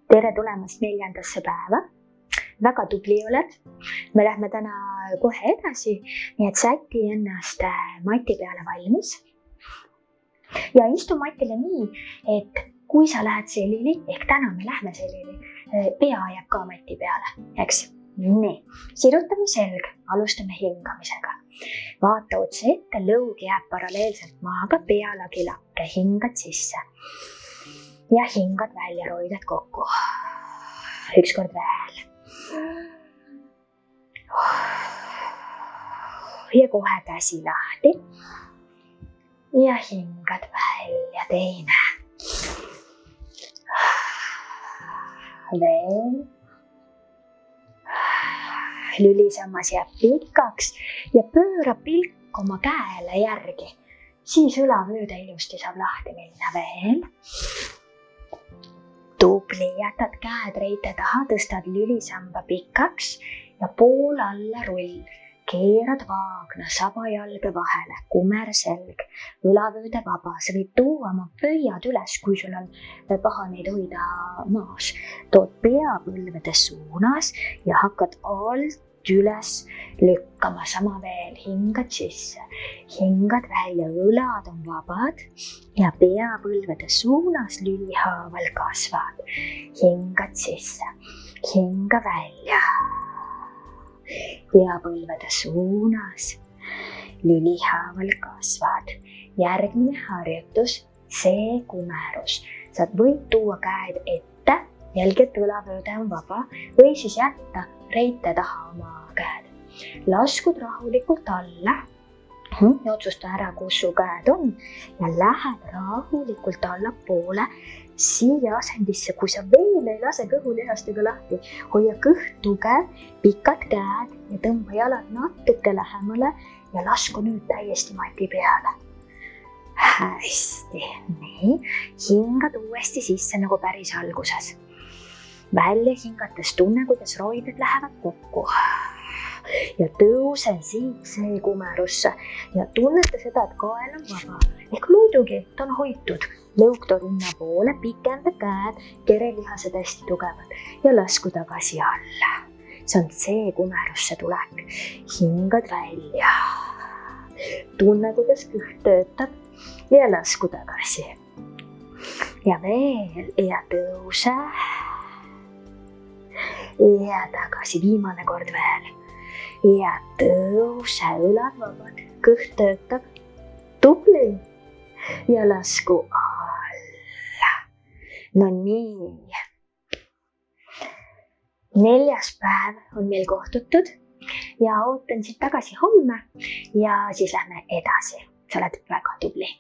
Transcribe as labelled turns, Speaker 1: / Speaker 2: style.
Speaker 1: Tere tulemast 4. päeva. Väga tubli oled. Me lähme täna kohe edasi, nii et säti ennast mati peale valmis. Ja istu matile nii, et kui sa lähed selili, ehk täna me lähme selili, pea jääb ka mati peale, eks? Nii, sirutame selg, alustame hingamisega. Vaata otse ette, lõug jääb paralleelselt maaga, pealagi lakke, hingad sisse. Ja hingad välja, roidad kokku. Üks kord veel. Ja kohe käsi lahti. Ja hingad välja, teine. Veel. Lülisammas jääb pikaks ja pööra pilk oma käele järgi. Siis õlavööde ilusti saab lahti minna veel. Tubli, jätad käed reite taha, tõstad lülisamba pikaks ja pool alla rull. Keerad vaagna sabajalge vahele, kumer selg, õlavööde vaba. Sa võid tuua oma pöiad üles, kui sul on paha neid hoida maas. Tood peapõlvede suunas ja hakkad alt üles lükkama. Sama veel, hingad sisse, hingad välja, õlad on vabad ja peapõlvede suunas lülihaaval kasvad. Hingad sisse, hinga välja. Peapõlvede suunas lülihaaval kasvad. Järgmine harjutus, see kumerus. Sa võid tuua käed ette, jälgi, et õlavööde on vaba, või siis jätta reite taha oma käed. Laskud rahulikult alla ja otsusta ära, kus su käed on ja lähed rahulikult allapoole siia asendisse. Kui sa veel ei lase kõhulihastega lahti, hoia kõht tugev, pikad käed ja tõmba jalad natuke lähemale ja lasku nüüd täiesti mati peale. Hästi, nii, hingad uuesti sisse nagu päris alguses. Välja hingates tunne, kuidas roided lähevad kokku. Ja tõuse siit see kumerusse ja tunneta seda, et kael on vaba. Ehk muidugi, ta on hoitud. Lõug too rinna poole, pikenda käed, kerelihased hästi tugevad ja lasku tagasi alla. See on see kumerusse tulek. Hingad välja. Tunne, kuidas kõht töötab ja lasku tagasi. Ja veel ja tõuse. Ja tagasi, viimane kord veel. Ja tõuse, õlad vabad, kõht töötab, tubli ja lasku alla. No nii. 4. päev on meil kohtutud ja ootan siit tagasi homme ja siis lähme edasi. Sa oled väga tubli.